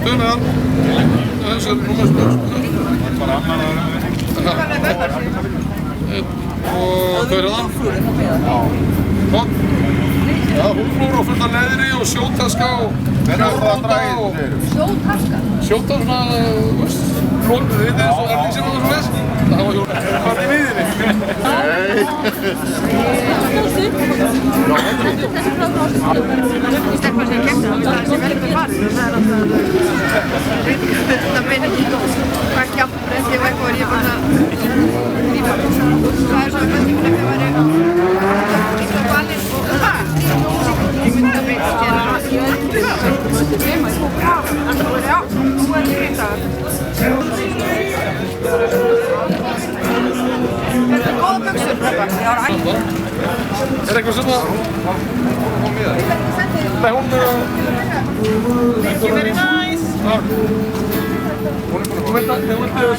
Dönar. Þessu er númerspöld. Bara annan að vera og hvað er það? Hvað? Já, húflúr og fullt af leðri og sjótaska og kjárnóta og... Sjótaska? Sjóta svona, veist, flótið þitt eins og erningsinn og svona þess. Það var hjólið. Hvað er í miðinni? Nei. Stelpa sem kemur það sé vel með farið. Það minn hvað kjálfbretti og eitthvað ég bara lífa. Það svo bendingun ekki að vera líka valinn og ég myndi að beita til það. Já, nú er ég í dag. Þetta er góða buxur, Peppa. Já, ætti. Er eitthvað sem að... Nei, hún... Thank you, very nice. Hún vildi að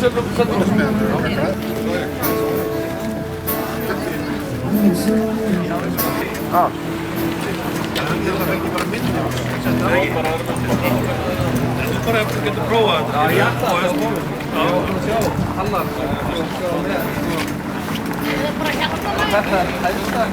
setja hún með. Þú bara getur prófað þetta. Já, Það er bara hérna. Þetta er hægsta.